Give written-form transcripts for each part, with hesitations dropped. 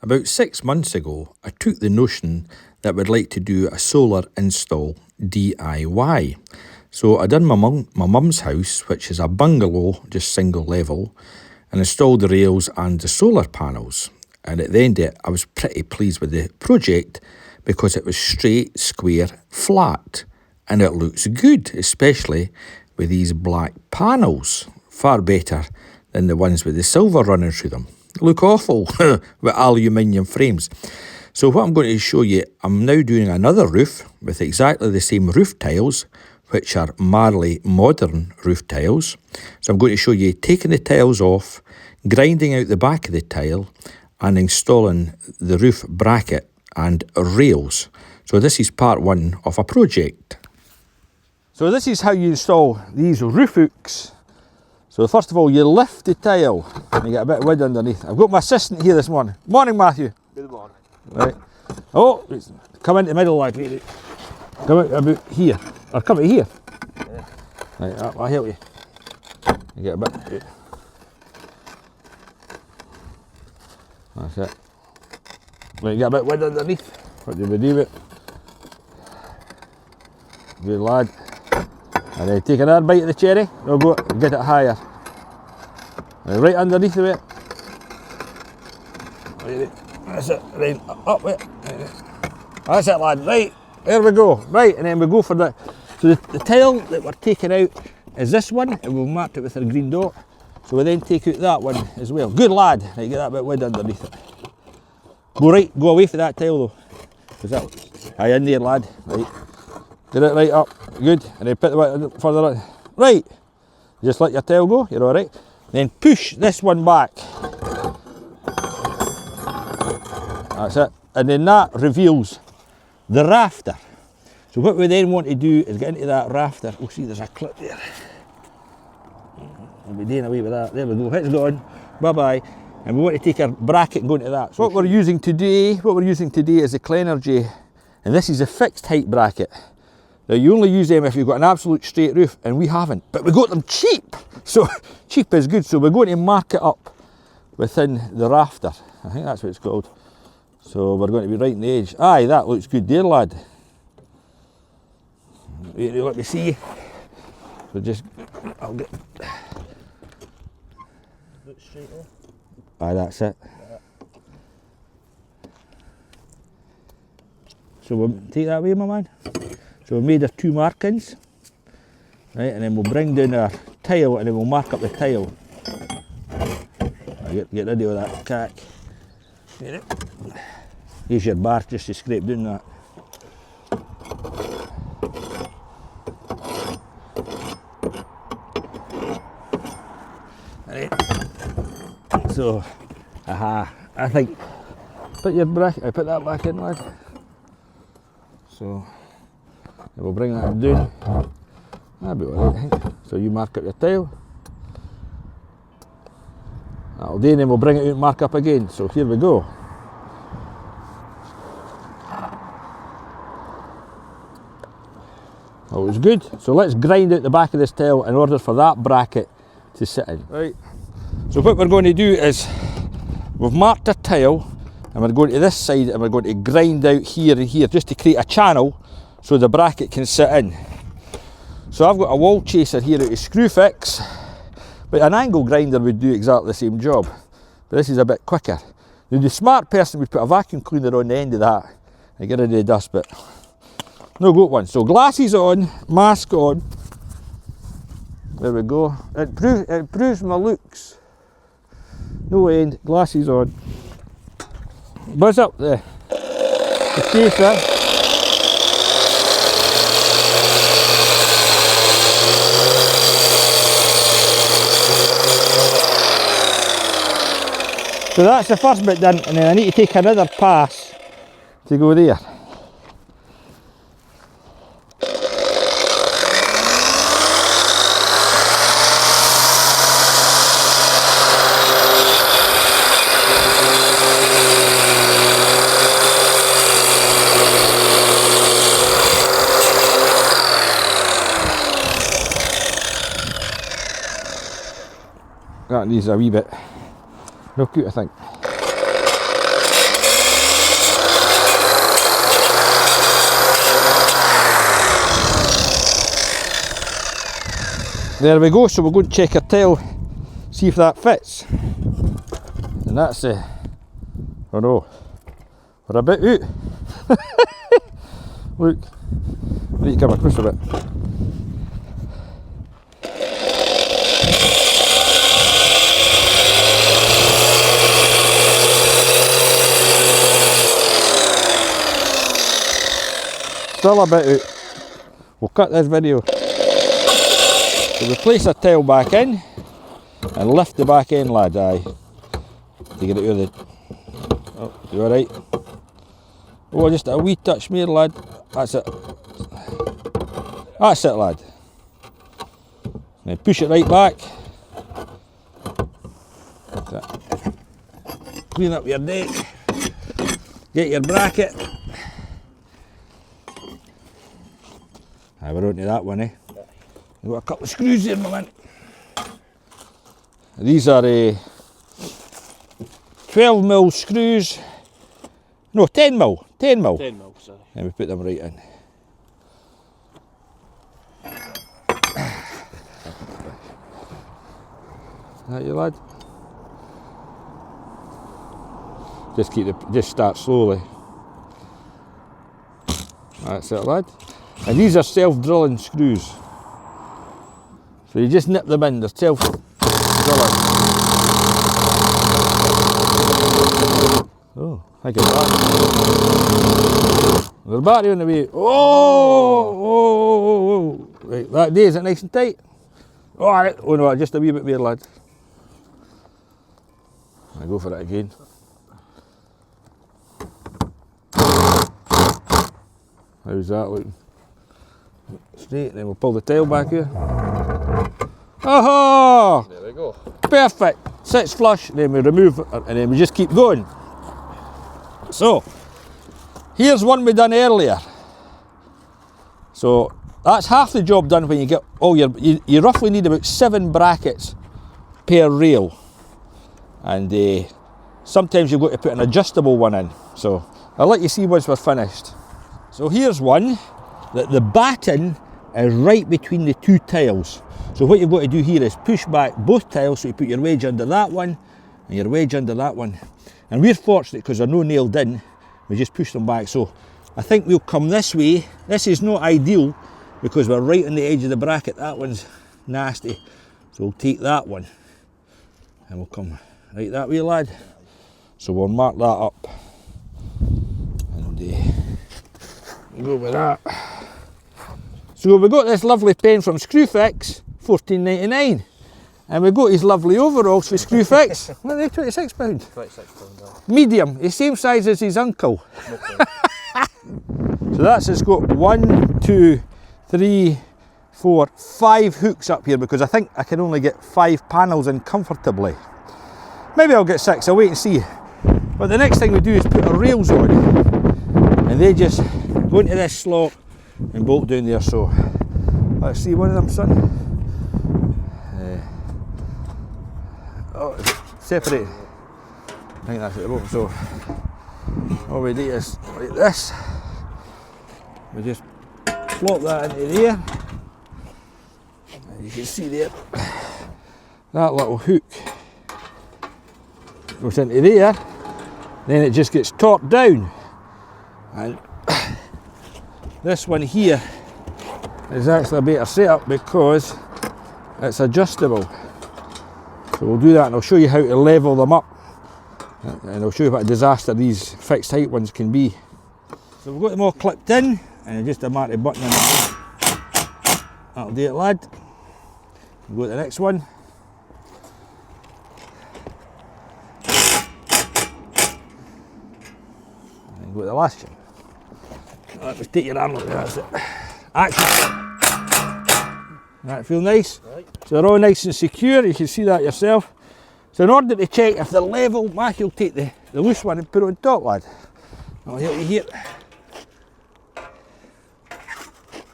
About 6 months ago, I took the notion that we'd like to do a solar install DIY. So I done my mum's house, which is a bungalow, just single level, and installed the rails and the solar panels. And at the end of it, I was pretty pleased with the project because it was straight, square, flat, and it looks good, especially with these black panels. Far better than the ones with the silver running through them. Look awful with aluminium frames. So what I'm going to show you, I'm now doing another roof with exactly the same roof tiles, which are Marley modern roof tiles. So I'm going to show you taking the tiles off, grinding out the back of the tile, and installing the roof bracket and rails. So this is part one of a project. So this is how you install these roof hooks. So first of all, you lift the tile and you get a bit of wood underneath. I've got my assistant here this morning. Morning, Matthew. Good morning. Right. Oh, come into the middle, lad. Come out about here. Or come out here. Yeah. Right, I'll help you. You get a bit. That's it. Right, you get a bit of wood underneath. What do we do with it? Good lad. And then take another bite of the cherry, we'll go and get it higher. And right underneath of it. That's it, right up it. That's it, lad, right, there we go. Right, and then we go for the, so the tile that we're taking out is this one, and we've marked it with a green dot. So we then take out that one as well. Good lad, right, get that bit of wood underneath it. Go away for that tile though. Is that, aye, in there, lad, right. Get it right up, good, and then put the bit further on. Right, just let your tail go, you're alright. Then push this one back. That's it, and then that reveals the rafter. So what we then want to do is get into that rafter. Oh, see, there's a clip there. We'll be doing away with that, there we go, it's gone, bye-bye. And we want to take our bracket and go into that. So what we're using today is the Clenergy, and this is a fixed height bracket. Now you only use them if you've got an absolute straight roof, and we haven't, but we got them cheap. So cheap is good, so we're going to mark it up within the rafter. I think that's what it's called. So we're going to be right in the edge. Aye, that looks good there, lad. Let me see. So just, I'll get... Look straight off. Aye, that's it. So we'll take that away, my man. So we made our two markings, right, and then we'll bring down our tile and then we'll mark up the tile. Get rid of that cack. Use your bar just to scrape down that. Right. So, I think, put that back in, lad. So, we'll bring that down. That'll be alright, I think. So you mark up your tile. That'll do, and then we'll bring it out and mark up again. So here we go. Oh, it's good. So let's grind out the back of this tile in order for that bracket to sit in. Right. So what we're going to do is, we've marked our tile, and we're going to this side, and we're going to grind out here and here, just to create a channel so the bracket can sit in. So I've got a wall chaser here out of Screwfix, but an angle grinder would do exactly the same job, but this is a bit quicker. Now the smart person would put a vacuum cleaner on the end of that and get rid of the dust, but no got one. So glasses on, mask on, there we go. It improves my looks. No end, glasses on. Buzz up the chaser. So that's the first bit done, and then I need to take another pass to go there. That needs a wee bit. No cute, I think. There we go, so we're going to check our tail, see if that fits. And that's oh no, we're a bit out. Look, we need to come across a bit. Still a bit out. We'll cut this video. So we place our tail back in and lift the back end, lad. Aye. To get it out of the. Oh, you alright? Oh, just a wee touch more, lad. That's it. That's it, lad. Then push it right back. That's it. Clean up your deck. Get your bracket. Aye, we're on to that one, eh? We've got a couple of screws here, my man. These are 12mm screws. No, 10mm. 10mm. 10mm, sorry. And we put them right in. Is that you, lad? Just start slowly. That's it, lad. And these are self-drilling screws. So you just nip them in, they're self-drilling. Oh, I get that. There's a battery on the way. Oh. Right, that day, is it nice and tight? Oh, right. Oh no, just a wee bit more, lad. I go for it again. How's that looking? Straight, then we'll pull the tail back here. Oh! There we go. Perfect. Sits flush, then we remove it, and then we just keep going. So, here's one we done earlier. So, that's half the job done when you get all your, you roughly need about 7 brackets per rail. And sometimes you've got to put an adjustable one in. So, I'll let you see once we're finished. So here's one, that the batten is right between the 2 tiles. So what you've got to do here is push back both tiles, so you put your wedge under that one and your wedge under that one. And we're fortunate because they're no nailed in, we just push them back. So I think we'll come this way. This is not ideal because we're right on the edge of the bracket. That one's nasty. So we'll take that one and we'll come right that way, lad. So we'll mark that up. And go with that. So we got this lovely pen from Screwfix, $14.99, and we got his lovely overalls for Screwfix. What are they, £26? £26. Medium, the same size as his uncle. Okay. So it's got 1, 2, 3, 4, 5 hooks up here because I think I can only get 5 panels in comfortably. Maybe I'll get 6, I'll wait and see. But the next thing we do is put our rails on, and they just go into this slot and bolt down there. So let's see one of them, son. Oh, separate. I think that's it. So all we do is like this. We just plop that into there. And you can see there, that little hook goes into there. Then it just gets torqued down. And this one here is actually a better setup because it's adjustable. So we'll do that and I'll show you how to level them up. And I'll show you what a disaster these fixed height ones can be. So we've got them all clipped in and just a matter of buttoning it. That'll do it, lad. We'll go to the next one. And go to the last one. Let's take your arm like that, that's it. Action. That feel nice? Right. So they're all nice and secure, you can see that yourself. So in order to check if they're level, Matthew will take the loose one and put it on top, lad. I'll help you here.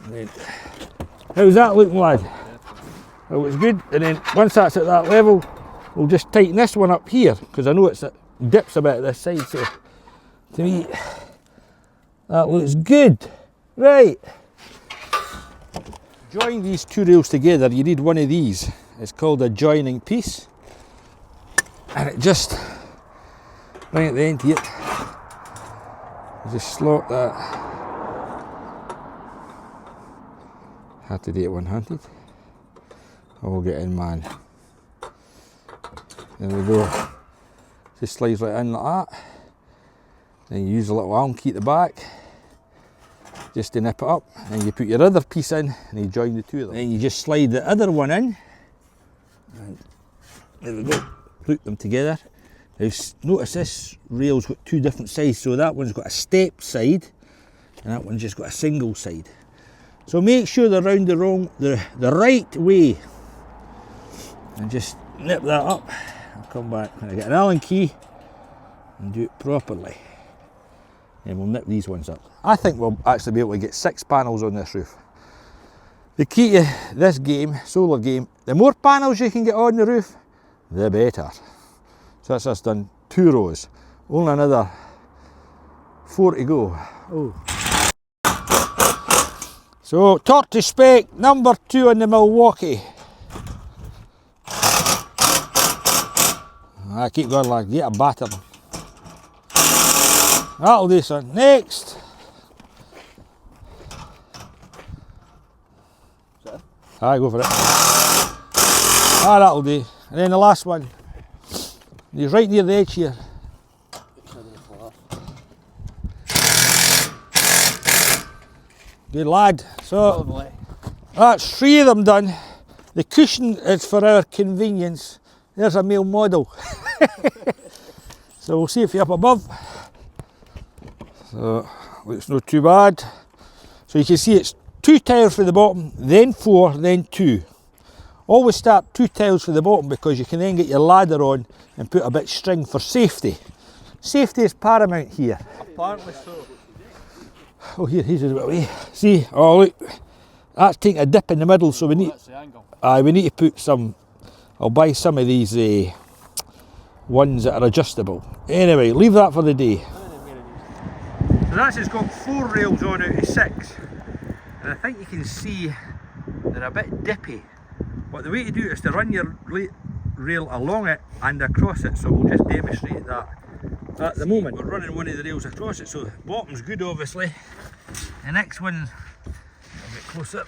And then, how's that looking, lad? Well, it's good, and then once that's at that level, we'll just tighten this one up here, because I know it dips a bit at this side, so to me, that looks good. Right. Join these two rails together, you need one of these. It's called a joining piece. And it just, right at the end here, you just slot that. Have to do it one-handed. I will get in, man. There we go. Just slides right in like that. Then you use a little allen key at the back, just to nip it up. And you put your other piece in, and you join the two of them. Then you just slide the other one in. And there we go. Put them together. Now notice this rail's got two different sides. So that one's got a step side, and that one's just got a single side. So make sure they're round the right way, and just nip that up. I'll come back when I get an Allen key and do it properly. And we'll nip these ones up. I think we'll actually be able to get 6 panels on this roof. The key to this game, solar game, the more panels you can get on the roof, the better. So that's us done 2 rows. Only another 4 to go. Oh. So, torque to spec, number 2 in the Milwaukee. I keep going like, get a batter. That'll do, son. Next. Aye, go for it. Ah, that'll do. And then the last one. He's right near the edge here. Good lad. So that's 3 of them done. The cushion is for our convenience. There's a male model. So we'll see if you're up above. So looks not too bad. So you can see it's 2 tiles for the bottom, then 4, then 2. Always start 2 tiles for the bottom because you can then get your ladder on and put a bit of string for safety. Safety is paramount here. Apparently so. Oh, here's a bit away. See, oh look, that's taking a dip in the middle, so we need. That's the angle. We need to put some. I'll buy some of these ones that are adjustable. Anyway, leave that for the day. So that's just got 4 rails on out of 6, and I think you can see they're a bit dippy. But the way to do it is to run your rail along it and across it. So we'll just demonstrate that. At the moment we're running one of the rails across it, so the bottom's good obviously. The next one, a bit closer.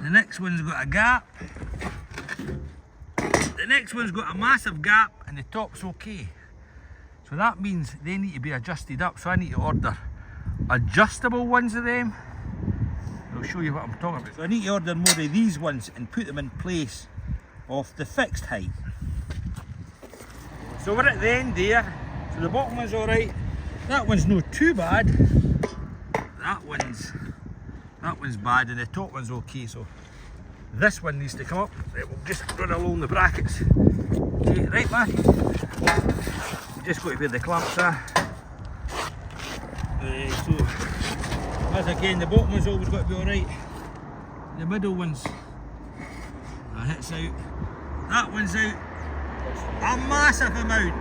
The next one's got a gap. The next one's got a massive gap and the top's okay. So that means they need to be adjusted up, so I need to order adjustable ones of them. I'll show you what I'm talking about. So I need to order more of these ones and put them in place of the fixed height. So we're at the end there. So the bottom one's alright. That one's not too bad. That one's bad, and the top one's okay. So this one needs to come up. Right, we'll just run along the brackets. Okay, right, man. You just got to where the clamps are. So as again, the bottom one's always got to be alright. The middle one's that hits out. That one's out a massive amount.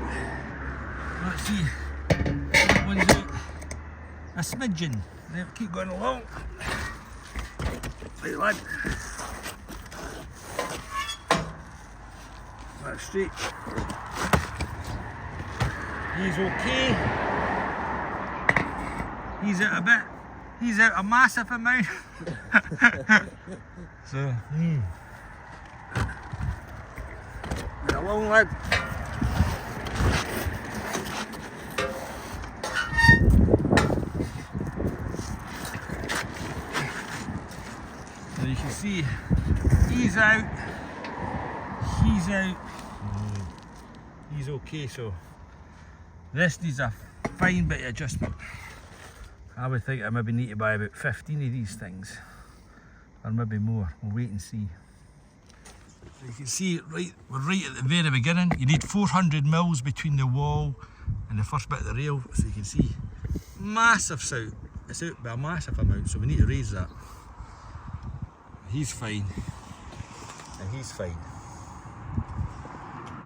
Let's see. That one's out a smidgen. Right, keep going along. Right, lad. That's straight. He's okay. He's out a bit. He's out a massive amount. So, Right along, lad. So you can see he's out. He's out. He's okay. So this needs a fine bit of adjustment. I would think I maybe need to buy about 15 of these things, or maybe more. We'll wait and see. So you can see we're right at the very beginning. You need 400 mils between the wall and the first bit of the rail. So you can see massive out. It's out by a massive amount, so we need to raise that. He's fine, and he's fine.